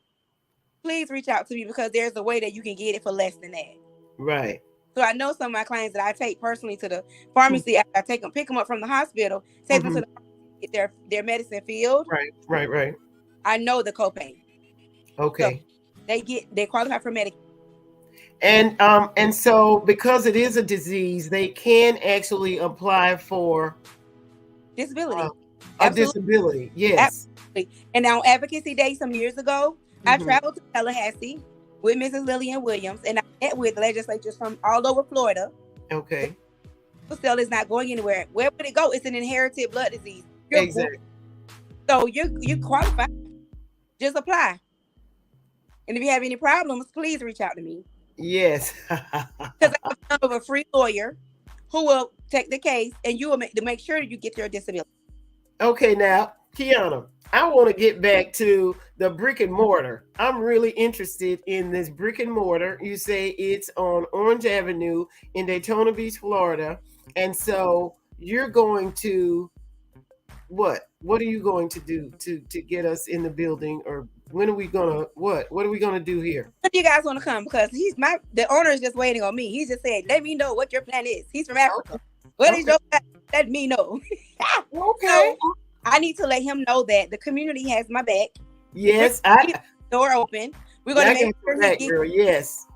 please reach out to me, because there's a way that you can get it for less than that. Right. So I know some of my clients that I take personally to the pharmacy. I pick them up from the hospital, take them to the pharmacy, get their medicine filled. Right. I know the copay. Okay. So they qualify for Medicaid. And so because it is a disease, they can actually apply for disability. A disability, yes. Absolutely. And on Advocacy Day some years ago, I traveled to Tallahassee with Mrs. Lillian Williams, and I met with legislators from all over Florida. Okay. Sickle cell is not going anywhere. Where would it go? It's an inherited blood disease. Exactly. So you qualify. Just apply. And if you have any problems, please reach out to me. Yes. Because I have a free lawyer who will take the case, and you will make sure that you get your disability. Okay, now, Kiana, I want to get back to the brick and mortar. I'm really interested in this brick and mortar. You say it's on Orange Avenue in Daytona Beach, Florida. And so you're going to what? What are you going to do to get us in the building? Or when are we gonna what are we gonna do here? When do you guys want to come? Because the owner is just waiting on me. He's just saying, let me know what your plan is. He's from Africa. What is your plan? Let me know. Okay. So I need to let him know that the community has my back. Yes, door open. We're gonna make sure yes.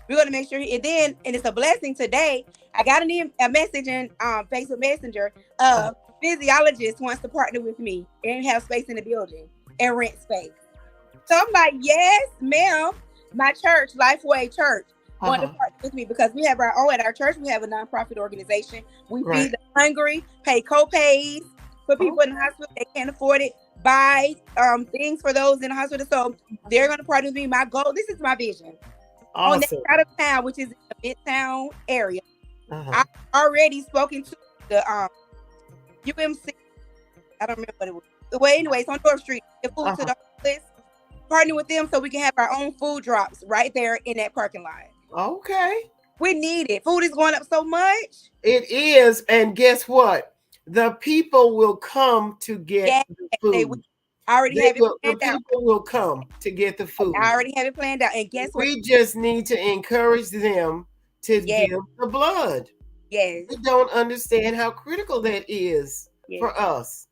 We're gonna make sure and it's a blessing today. I got a message in Facebook Messenger. Physiologist wants to partner with me and have space in the building and rent space. So I'm like, yes, ma'am. My church, Lifeway Church, want to partner with me because we have our own at our church. We have a nonprofit organization. We feed the hungry, pay co-pays for people in the hospital. They can't afford it. Buy things for those in the hospital. So they're going to partner with me. My goal, this is my vision. Awesome. On that side of town, which is in the Midtown area, I've already spoken to the UMC. I don't remember what it was. Well, anyways, on North Street, the food to the homeless, partner with them so we can have our own food drops right there in that parking lot. Okay. We need it. Food is going up so much. It is. And guess what? The people will come to get the food. The people will come to get the food. I already have it planned out. And guess what? We just need to encourage them to give the blood. Yes. We don't understand how critical that is for us.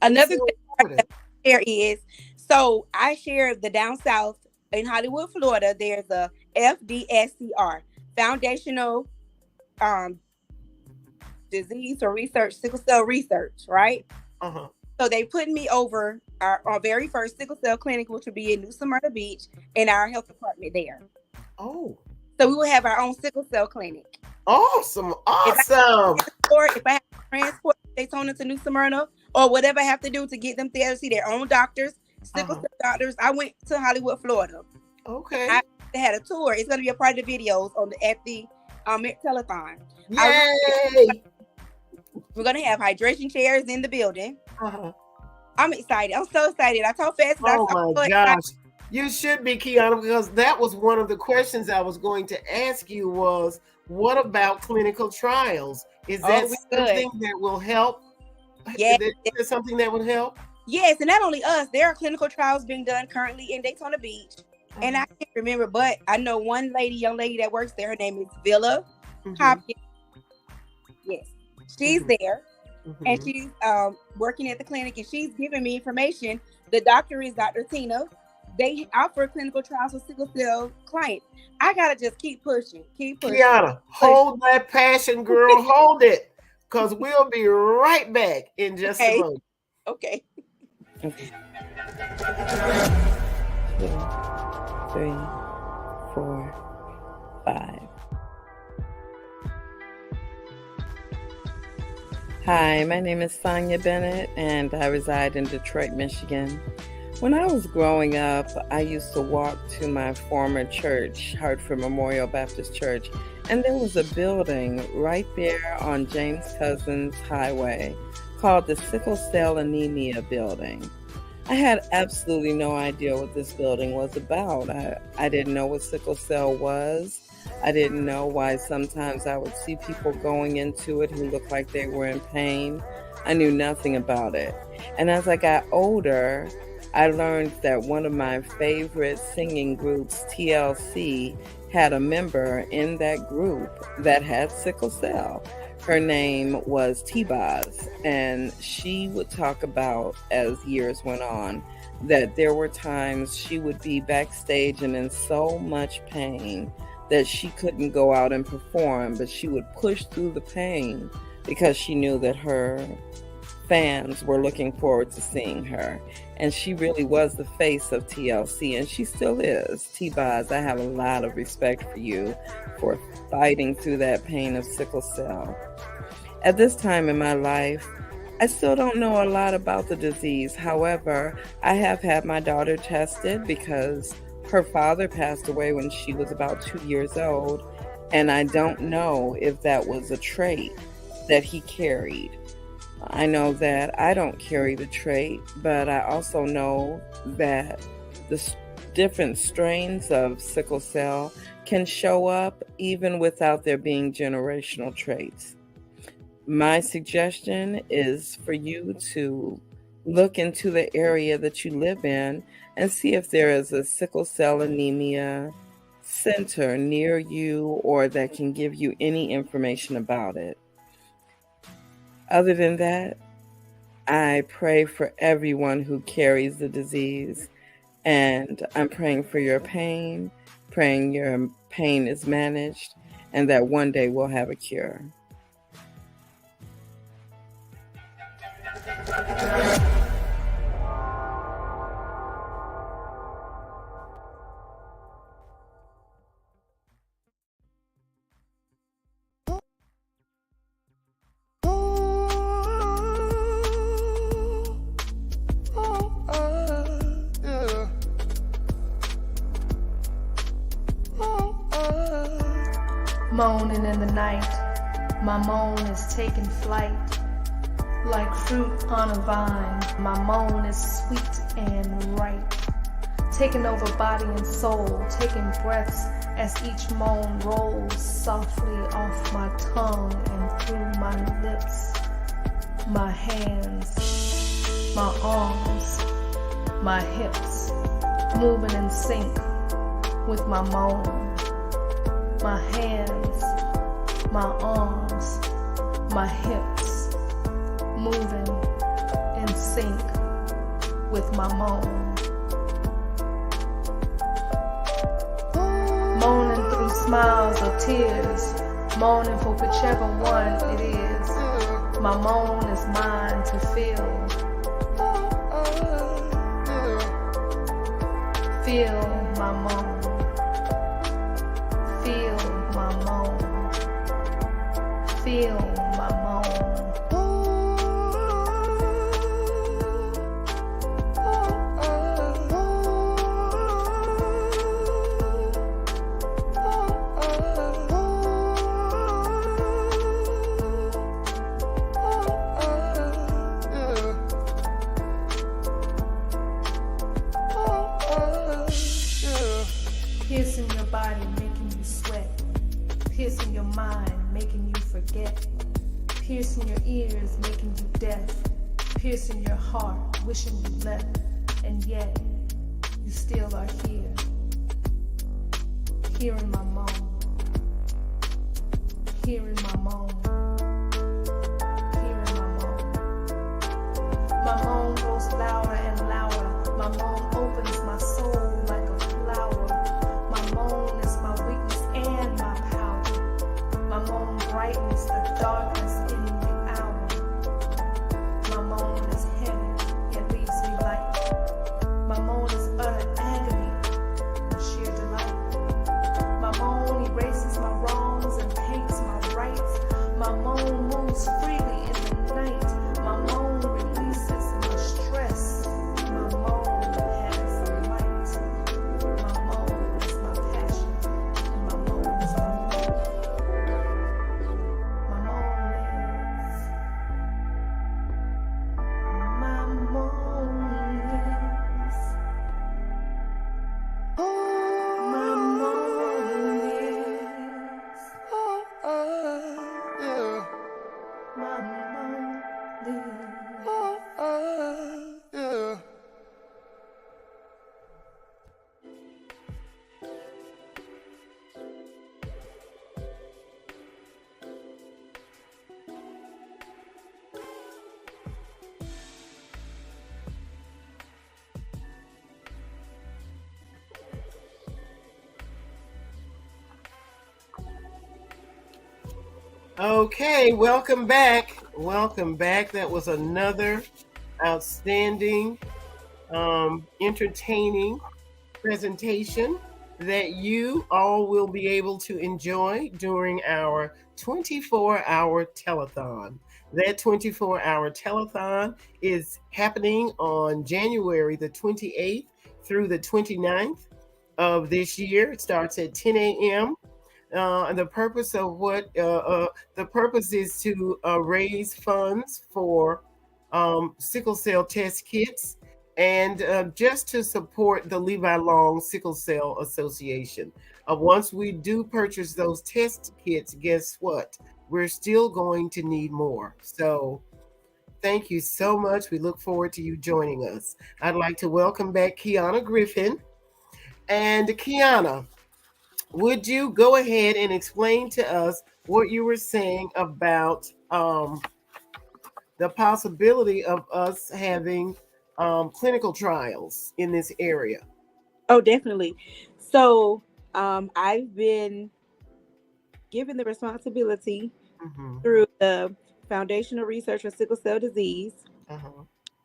Another thing there is, so I share the down south in Hollywood, Florida. There's a FDSCR, Foundational Disease or Research, Sickle Cell Research, right? So they put me over our very first sickle cell clinic, which will be in New Smyrna Beach, in our health department there. Oh. So we will have our own sickle cell clinic. Awesome. If I have to transport Daytona to New Smyrna or whatever I have to do to get them there to see their own doctors, sickle cell doctors. I went to Hollywood, Florida. Okay. They had a tour. It's going to be a part of the videos at the telethon. Yay! We're going to have hydration chairs in the building. I'm excited. I'm so excited. I told Fast. Oh my gosh. You should be, Kiana, because that was one of the questions I was going to ask you was, what about clinical trials? Is that something that will help? Yes. Is there something that would help? Yes, and not only us. There are clinical trials being done currently in Daytona Beach. And I can't remember, but I know one young lady that works there. Her name is Villa Hopkins. Yes, she's there. And she's working at the clinic, and she's giving me information. The doctor is Dr. Tina. They offer clinical trials for sickle cell clients. I gotta just keep pushing. Kiana, hold that passion, girl. Hold it, because we'll be right back in just a moment. Okay. 2, 3, 4, 5. Hi, my name is Sonia Bennett, and I reside in Detroit, Michigan. When I was growing up, I used to walk to my former church, Hartford Memorial Baptist Church, and there was a building right there on James Cousins Highway called the Sickle Cell Anemia Building. I had absolutely no idea what this building was about. I didn't know what sickle cell was. I didn't know why sometimes I would see people going into it who looked like they were in pain. I knew nothing about it. And as I got older, I learned that one of my favorite singing groups, TLC, had a member in that group that had sickle cell. Her name was T-Boz, and she would talk about, as years went on, that there were times she would be backstage and in so much pain that she couldn't go out and perform, but she would push through the pain because she knew that her fans were looking forward to seeing her. And she really was the face of TLC, and she still is. T-Boz, I have a lot of respect for you for fighting through that pain of sickle cell. At this time in my life, I still don't know a lot about the disease. However, I have had my daughter tested because her father passed away when she was about 2 years old, and I don't know if that was a trait that he carried. I know that I don't carry the trait, but I also know that the different strains of sickle cell can show up even without there being generational traits. My suggestion is for you to look into the area that you live in and see if there is a sickle cell anemia center near you or that can give you any information about it. Other than that, I pray for everyone who carries the disease, and I'm praying for your pain, praying your pain is managed, and that one day we'll have a cure. Moaning in the night, my moan is taking flight. Like fruit on a vine, my moan is sweet and ripe. Taking over body and soul, taking breaths as each moan rolls softly off my tongue and through my lips. My hands, my arms, my hips, moving in sync with my moan. My hands, my arms, my hips, moving in sync with my moan. Moaning through smiles or tears, moaning for whichever one it is. My moan is mine to feel. Feel my moan. Feel piercing your ears, making you deaf, piercing your heart, wishing you left, and yet you still are here, hearing my moan, hearing my moan, hearing my moan. My moan grows louder and louder. My moan opens my soul like a flower. My moan is my weakness and my power. My moan brightens the darkness in the hour. My moan is heavy, yet leaves me light. My moan is utter agony and sheer delight. My moan erases my wrongs and paints my rights. My moan moves freely in the night. My moan releases my stress. My moan has light. My moan is my passion. And my moan is my moan. My moan is. My moan is. My moan is. My moan is. Okay, welcome back. Welcome back. That was another outstanding, entertaining presentation that you all will be able to enjoy during our 24-hour telethon. That 24-hour telethon is happening on January the 28th through the 29th of this year. It starts at 10 a.m. And the purpose of the purpose is to raise funds for sickle cell test kits and just to support the Levi Long Sickle Cell Association. Once we do purchase those test kits, guess what? We're still going to need more. So thank you so much. We look forward to you joining us. I'd like to welcome back Kiana Griffin. And Kiana, would you go ahead and explain to us what you were saying about the possibility of us having clinical trials in this area? Oh, definitely. So I've been given the responsibility through the Foundational Research for Sickle Cell Disease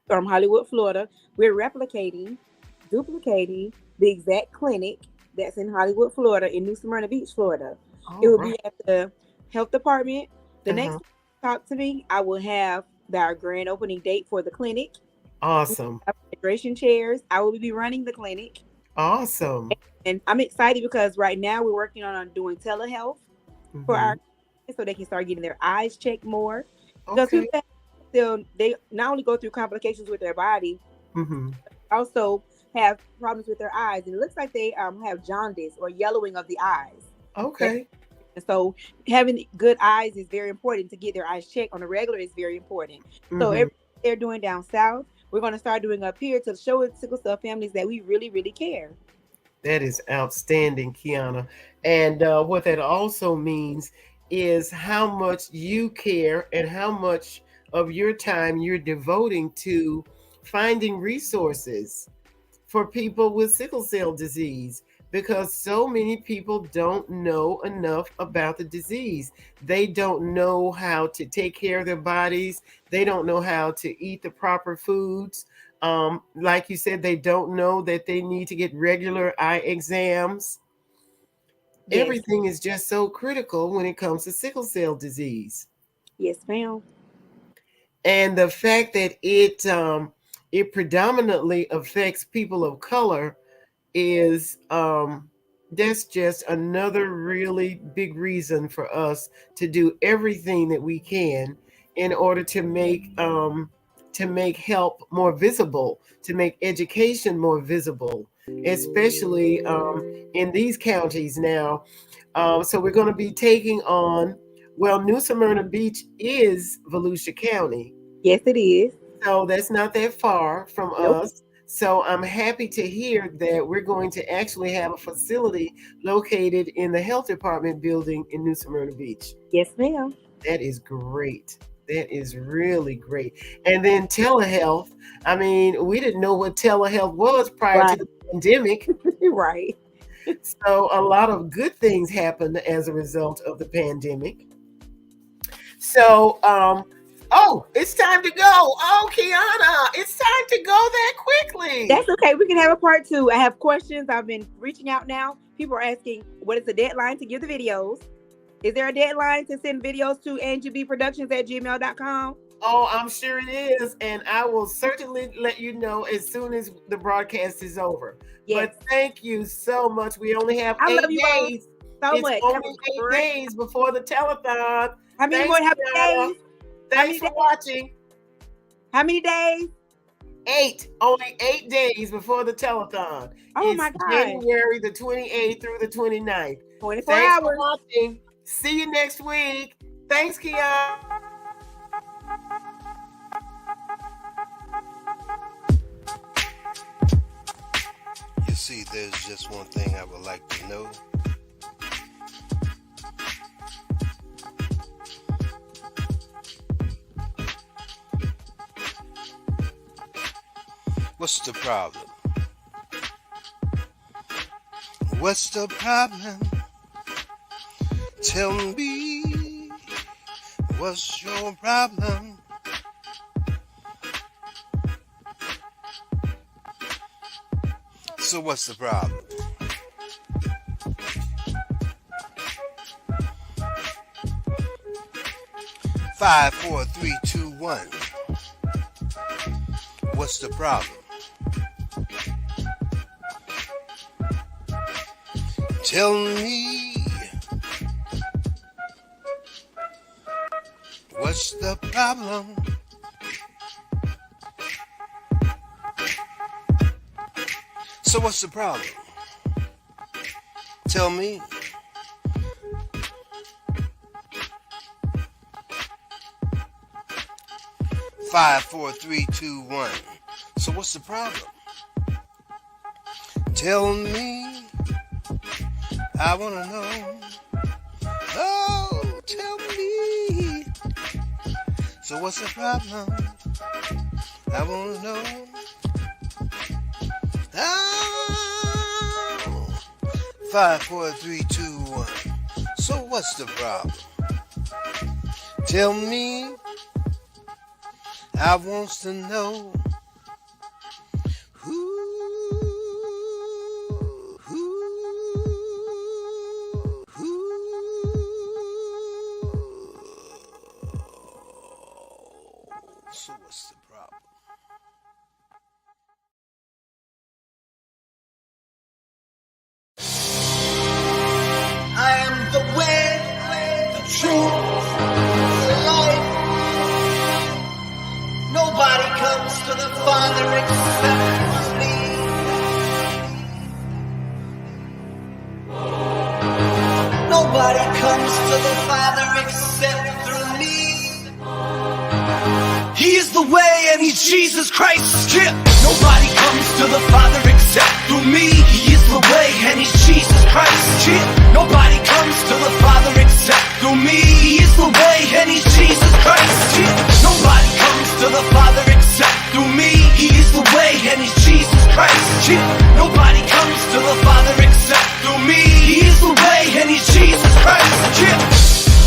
from Hollywood, Florida. We're replicating, duplicating the exact clinic that's in Hollywood, Florida, in New Smyrna Beach, Florida. It will be at the health department. The next time you talk to me, I will have our grand opening date for the clinic. Awesome. Hydration chairs. I will be running the clinic. Awesome. And I'm excited because right now we're working on doing telehealth for our kids so they can start getting their eyes checked more. Because people they not only go through complications with their body, also have problems with their eyes, and it looks like they have jaundice or yellowing of the eyes. Okay. And so having good eyes is very important. To get their eyes checked on a regular is very important. So everything they're doing down south, we're going to start doing up here to show sickle cell families that we really, really care. That is outstanding, Kiana. And what that also means is how much you care and how much of your time you're devoting to finding resources for people with sickle cell disease, because so many people don't know enough about the disease. They don't know how to take care of their bodies. They don't know how to eat the proper foods. Like you said, they don't know that they need to get regular eye exams. Yes. Everything is just so critical when it comes to sickle cell disease. Yes, ma'am. And the fact that it predominantly affects people of color is that's just another really big reason for us to do everything that we can in order to make help more visible, to make education more visible, especially in these counties now. So we're going to be taking on Well, New Smyrna Beach is Volusia County. Yes, it is. So that's not that far from us. So I'm happy to hear that we're going to actually have a facility located in the health department building in New Smyrna Beach. Yes, ma'am. That is great. That is really great. And then telehealth. I mean, we didn't know what telehealth was prior to the pandemic. Right. So a lot of good things happened as a result of the pandemic. So, oh, it's time to go. Oh, Kiana, it's time to go that quickly. That's okay. We can have a part 2. I have questions. I've been reaching out now. People are asking, what is the deadline to give the videos? Is there a deadline to send videos to Angie BEE Productions at gmail.com? Oh, I'm sure it is. And I will certainly let you know as soon as the broadcast is over. Yes. But thank you so much. We only have 8 days. So much. Only 8 days before the telethon. How many more days? Thanks for watching. How many days? 8. Only 8 days before the telethon. Oh my God. January the 28th through the 29th. 24 Thanks hours. For watching. See you next week. Thanks, Kiana. You see, there's just one thing I would like to know. What's the problem? What's the problem? Tell me, what's your problem? So what's the problem? Five, four, three, two, one. What's the problem? Tell me, what's the problem? So what's the problem? Tell me. Five, four, three, two, one. So what's the problem? Tell me. I wanna know. Oh, tell me. So what's the problem? I wanna know. Oh. 5, 4, 3, 2, 1. So what's the problem? Tell me. I wants to know. So what's the problem? I am the way, the truth, the life. Nobody comes to the Father except through me. Nobody comes to the Father except through me. He is the way and he's Jesus Christ. Yeah. Nobody comes to the Father except through me. He is the way and he's Jesus Christ. Yeah. Nobody comes to the Father except through me. He is the way and he's Jesus Christ. Yeah. Nobody comes to the Father except through me. He is the way and he's Jesus Christ. Yeah. Nobody comes to the Father except through me. He is the way and he's Jesus Christ. Yeah.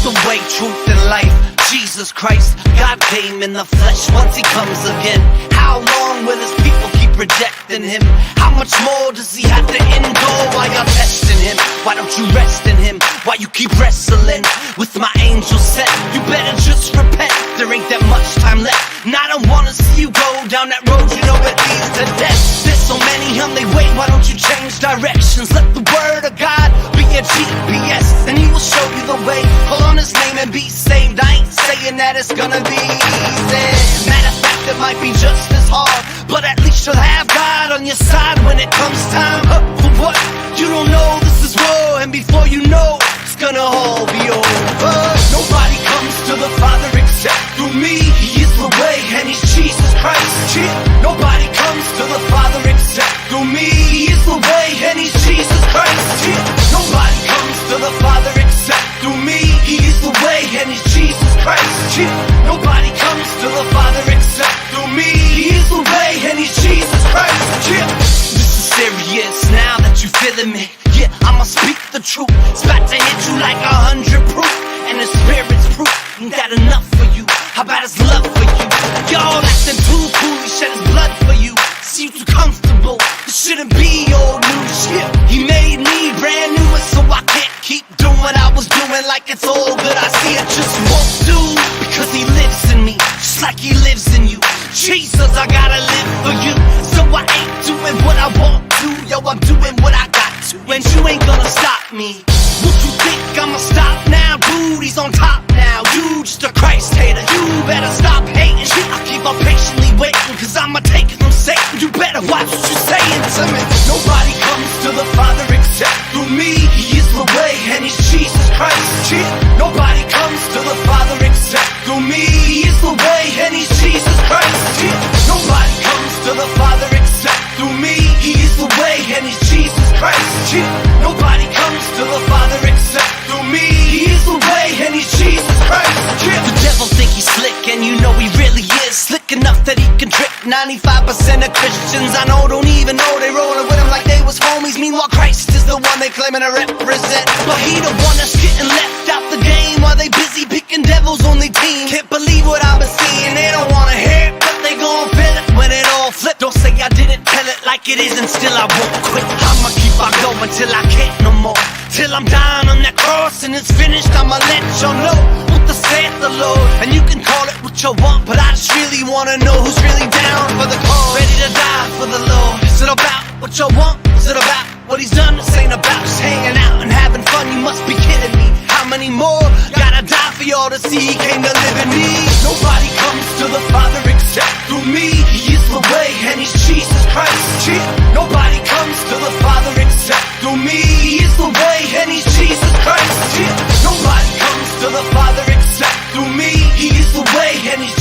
The way, truth, and life. Jesus Christ, God came in the flesh once he comes again. How long will his people keep rejecting him? How much more does he have to endure while you're testing him? Why don't you rest in him? Why you keep wrestling with my angel set? You better just repent, there ain't that much time left. And I don't wanna see you go down that road, you know it leads to death. There's so many on they wait, why don't you change directions? Let the word of God be your GPS, and he will show you the way. Call on his name and be saved. I ain't saying that it's gonna be easy. Matter of fact, it might be just as hard, but at least you'll have God on your side when it comes time. For what? You don't know this is war, and before you know, it's gonna all be over. Nobody truth. It's about to hit you like 100 proof. And the spirit's proof. Ain't that enough for you? How about his love for you? Y'all acting too cool, he shed his blood for you. See you too comfortable, this shouldn't be old news. Yeah, he made me brand new, and so I can't keep doing what I was doing like it's all good. I see it just won't do, because he lives in me, just like he lives in you. Jesus, I gotta live for you, so I ain't doing what I want to. Yo, I'm doing what I got to, and you ain't gonna stop me. What you think, I'ma stop now? Dude, he's on top now. You just a Christ hater, you better stop hating. I keep on patiently waiting, cause I'ma take it from Satan. You better watch what you're saying to me. Nobody comes to the Father except through me. He is the way, and he's Jesus Christ. Yeah. Nobody comes to the Father except through me. He is the way, and he's Jesus Christ. Yeah. Nobody comes to the Father except through me. He is the way, and he's Jesus Christ. Yeah. Nobody comes to the Father except through me. He is the way, and he's Jesus Christ. Yeah. The devil think he's slick, and you know he really is. Slick enough that he can trick 95% of Christians I know don't even know they rolling with him like they was homies. Meanwhile, Christ is the one they claiming to represent, but he the one that's getting left out the game while they busy picking devils on their team. Can't believe what I've been seeing. They don't wanna hear it, but they gon' feel it when it all flip. Don't say I didn't tell it like it is, and still I won't quit. I'ma keep on going till I can't no more. Till I'm dying on that cross and it's finished, I'ma let y'all know what the saith the Lord. And you can call it what you want, but I just really wanna know who's really down for the cause, ready to die for the Lord. Is it about what you want? Is it about what he's done? This ain't about just hanging out and having fun. You must be kidding me. How many more gotta die for y'all to see he came to live in me? Nobody comes to the Father except through me. He is the way, and he's Jesus Christ. Yeah. Nobody comes to the Father except through me. He is the way, and he's Jesus Christ. Yeah. Nobody comes to the Father except through me. He is the way, and he's